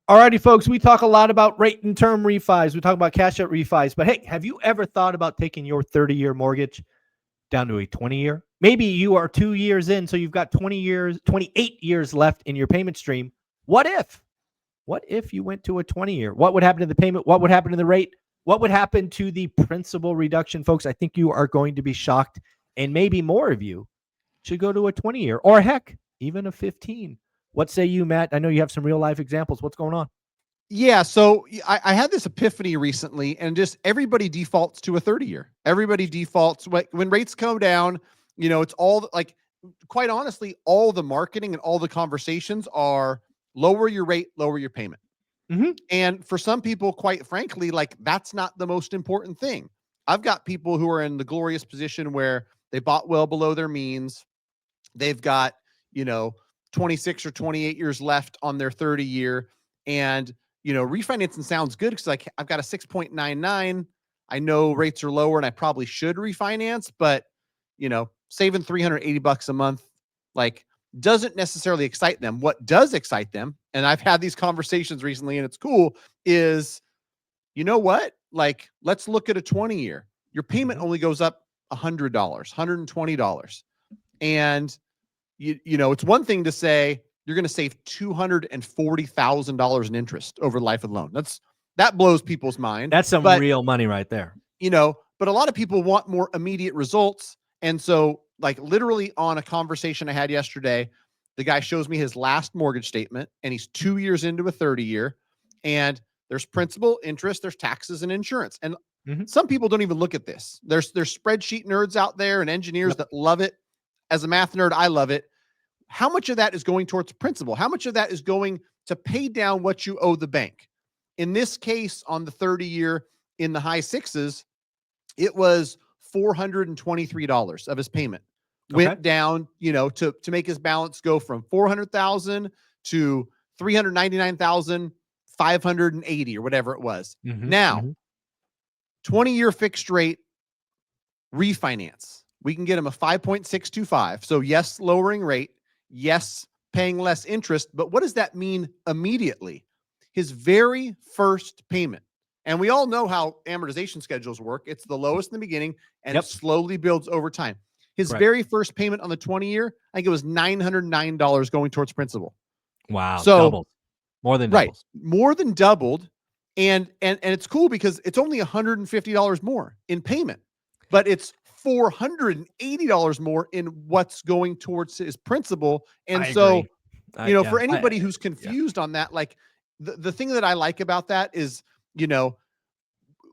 Alrighty, folks, we talk a lot about rate and term refis. We talk about cash out refis. But hey, have you ever thought about taking your 30-year mortgage down to a 20-year? Maybe you are 2 years in, so you've got 20 years, 28 years left in your payment stream. What if? What if you went to a 20-year? What would happen to the payment? What would happen to the rate? What would happen to the principal reduction? Folks, I think you are going to be shocked, and maybe more of you should go to a 20-year or heck, even a 15. What say you, Matt? I know you have some real life examples. What's going on? Yeah, so I had this epiphany recently, and just everybody defaults to a 30-year. Everybody defaults when rates come down. It's all like, quite honestly, all the marketing and all the conversations are lower your rate, lower your payment. Mm-hmm. And for some people, quite frankly, like that's not the most important thing. I've got people who are in the glorious position where they bought well below their means. They've got, 26 or 28 years left on their 30-year. And, refinancing sounds good because I've got a 6.99. I know rates are lower and I probably should refinance, but, saving $380 a month, like, doesn't necessarily excite them. What does excite them, and I've had these conversations recently and it's cool, is, you know what? Like, let's look at a 20-year. Your payment only goes up $100, $120. And it's one thing to say you're going to save $240,000 in interest over the life of the loan. That blows people's mind. That's some real money right there. But a lot of people want more immediate results. And so, like, literally on a conversation I had yesterday, the guy shows me his last mortgage statement, and he's 2 years into a 30-year, and there's principal, interest, there's taxes and insurance. And some people don't even look at this. There's spreadsheet nerds out there and engineers that love it. As a math nerd, I love it. How much of that is going towards principal? How much of that is going to pay down what you owe the bank? In this case, on the 30-year in the high sixes, it was $423 of his payment. Went down, to make his balance go from $400,000 to $399,580 or whatever it was. Now, 20-year fixed rate refinance. We can get him a 5.625. So yes, lowering rate. Yes, paying less interest. But what does that mean immediately? His very first payment. And we all know how amortization schedules work. It's the lowest in the beginning and it slowly builds over time. His very first payment on the 20-year, I think it was $909 going towards principal. Wow. So doubled. More than doubled. Right. More than doubled. And it's cool because it's only $150 more in payment, but it's $480 more in what's going towards his principal. And for anybody who's confused on that, like the thing that I like about that is,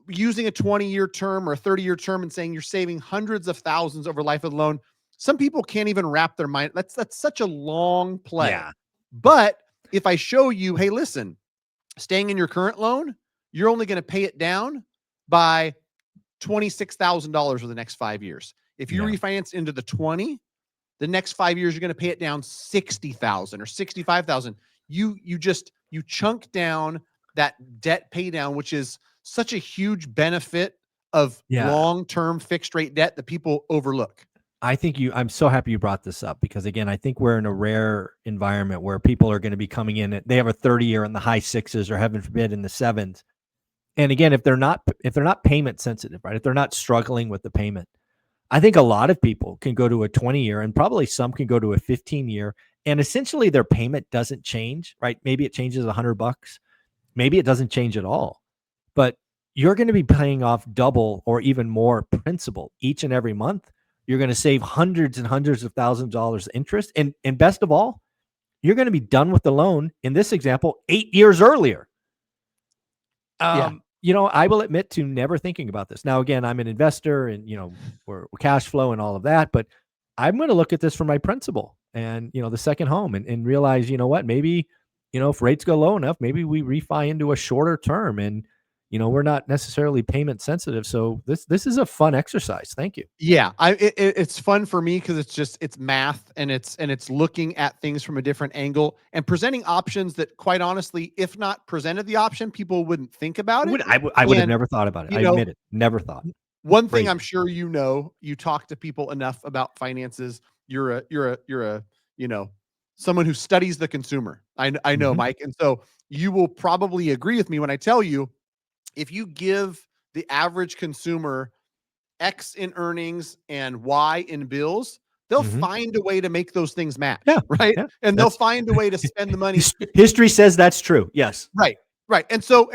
using a 20-year term or a 30-year term and saying you're saving hundreds of thousands over life of the loan. Some people can't even wrap their mind. That's such a long play. Yeah. But if I show you, hey, listen, staying in your current loan, you're only going to pay it down by $26,000 for the next 5 years. If you refinance into the 20, the next 5 years, you're going to pay it down $60,000 or $65,000. You chunk down that debt pay down, which is such a huge benefit of long-term fixed rate debt that people overlook. I'm so happy you brought this up because again, I think we're in a rare environment where people are going to be coming in. They have a 30-year in the high sixes or heaven forbid in the sevens. And again, if they're not payment sensitive, right? If they're not struggling with the payment, I think a lot of people can go to a 20-year and probably some can go to a 15-year and essentially their payment doesn't change, right? Maybe it changes $100. Maybe it doesn't change at all, but you're going to be paying off double or even more principal each and every month. You're going to save hundreds and hundreds of thousands of dollars interest. And best of all, you're going to be done with the loan in this example 8 years earlier. I will admit to never thinking about this. Now, again, I'm an investor and, we're cash flow and all of that, but I'm going to look at this for my principal and, the second home and realize, maybe, if rates go low enough, maybe we refi into a shorter term and, we're not necessarily payment sensitive. So this is a fun exercise. Thank you. Yeah. It's fun for me because it's math and it's looking at things from a different angle and presenting options that quite honestly, if not presented the option, people wouldn't think about it. I would have never thought about it. I admit it. Never thought. One thing I'm sure you talk to people enough about finances. You're a someone who studies the consumer. I know, Mhm. Mike. And so you will probably agree with me when I tell you, if you give the average consumer X in earnings and Y in bills, they'll Mhm. find a way to make those things Yeah. match, right? Yeah. And they'll That's find a way to spend the money. history says that's true. Yes. Right. Right. And so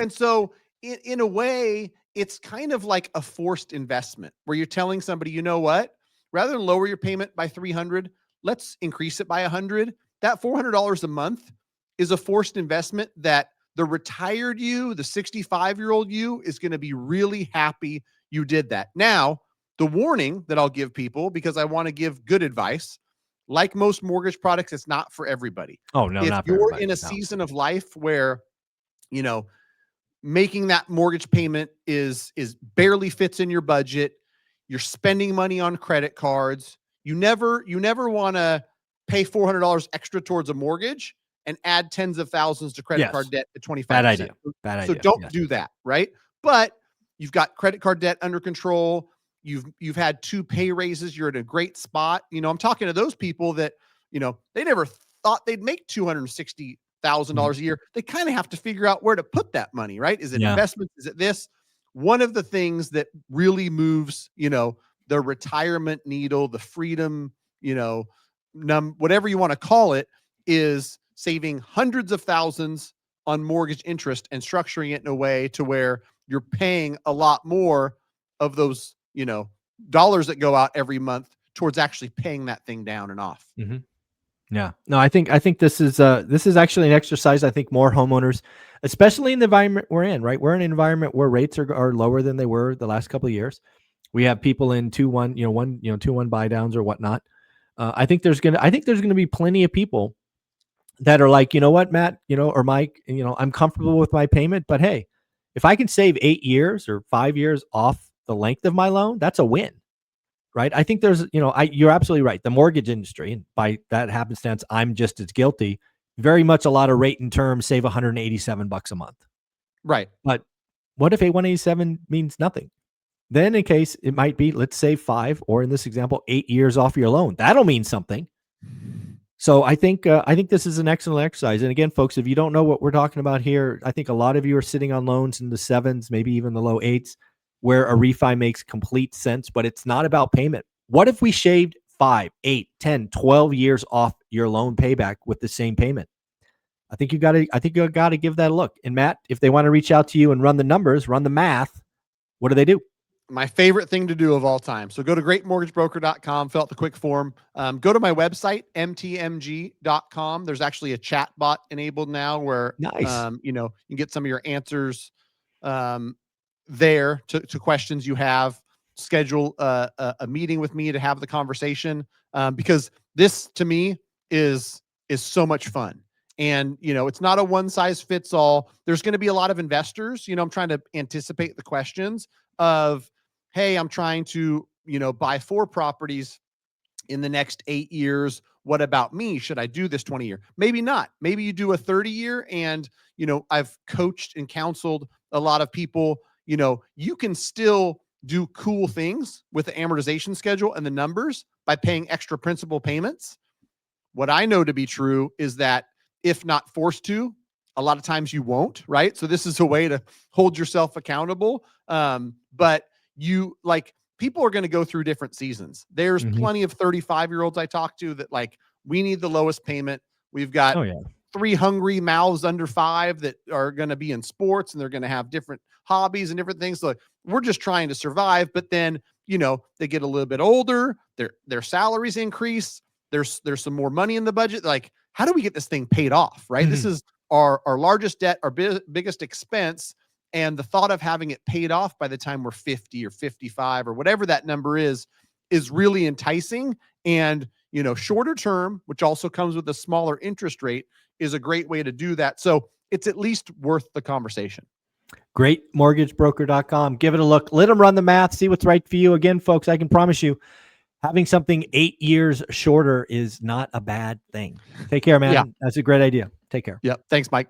in a way, it's kind of like a forced investment where you're telling somebody, you know what? Rather than lower your payment by 300, let's increase it by 100. That $400 a month is a forced investment that the retired you, the 65-year-old you is going to be really happy you did that. Now, the warning that I'll give people, because I want to give good advice, like most mortgage products, it's not for everybody. Oh, no, If not for you're everybody. in a No. season of life where, you know, making that mortgage payment is barely fits in your budget, you're spending money on credit cards, you never want to pay $400 extra towards a mortgage and add tens of thousands to credit card Yes. debt at Bad 25%. idea. Bad So idea. don't Yes. do that, right? But you've got credit card debt under control. You've had 2 pay raises. You're in a great spot. I'm talking to those people that, they never thought they'd make $260,000 a year. They kind of have to figure out where to put that money, right? Is it Yeah. investments? Is it this? One of the things that really moves, the retirement needle, the freedom, whatever you want to call it, is saving hundreds of thousands on mortgage interest and structuring it in a way to where you're paying a lot more of those, dollars that go out every month towards actually paying that thing down and off. Mm-hmm. Yeah. No, I think this is actually an exercise. I think more homeowners, especially in the environment we're in, right? We're in an environment where rates are lower than they were the last couple of years. We have people in 2-1, 2-1 buy downs or whatnot. I think there's gonna be plenty of people that are like, you know what, Matt, or Mike, I'm comfortable with my payment, but hey, if I can save 8 years or 5 years off the length of my loan, that's a win. Right. I think there's, you're absolutely right. The mortgage industry, and by that happenstance, I'm just as guilty. Very much a lot of rate and term save $187 a month. Right. But what if a 187 means nothing? Then in case it might be, let's say 5, or in this example, 8 years off your loan. That'll mean something. So I think this is an excellent exercise. And again, folks, if you don't know what we're talking about here, I think a lot of you are sitting on loans in the 7s, maybe even the low 8s, where a refi makes complete sense, but it's not about payment. What if we shaved 5, 8, 10, 12 years off your loan payback with the same payment? I think you got to give that a look. And Matt, if they want to reach out to you and run the numbers, run the math, what do they do? My favorite thing to do of all time. So go to greatmortgagebroker.com, fill out the quick form. Go to my website, mtmg.com. There's actually a chat bot enabled now where, Nice. you can get some of your answers there to questions you have. Schedule a meeting with me to have the conversation, because this to me is so much fun. And, it's not a one size fits all. There's going to be a lot of investors. I'm trying to anticipate the questions of, hey, I'm trying to, buy 4 properties in the next 8 years. What about me? Should I do this 20-year? Maybe not. Maybe you do a 30-year. And, I've coached and counseled a lot of people. You can still do cool things with the amortization schedule and the numbers by paying extra principal payments. What I know to be true is that if not forced to, a lot of times you won't, right? So this is a way to hold yourself accountable. But people are going to go through different seasons. There's Mm-hmm. plenty of 35-year-olds I talk to that we need the lowest payment. We've got 3 hungry mouths under 5 that are going to be in sports, and they're going to have different hobbies and different things. So we're just trying to survive. But then, they get a little bit older, their salaries increase. There's some more money in the budget. How do we get this thing paid off? Right. Mm-hmm. This is our largest debt, our biggest expense. And the thought of having it paid off by the time we're 50 or 55 or whatever that number is really enticing. And, shorter term, which also comes with a smaller interest rate, is a great way to do that. So it's at least worth the conversation. Greatmortgagebroker.com. Give it a look. Let them run the math. See what's right for you. Again, folks, I can promise you, having something 8 years shorter is not a bad thing. Take care, man. Yeah. That's a great idea. Take care. Yeah. Thanks, Mike.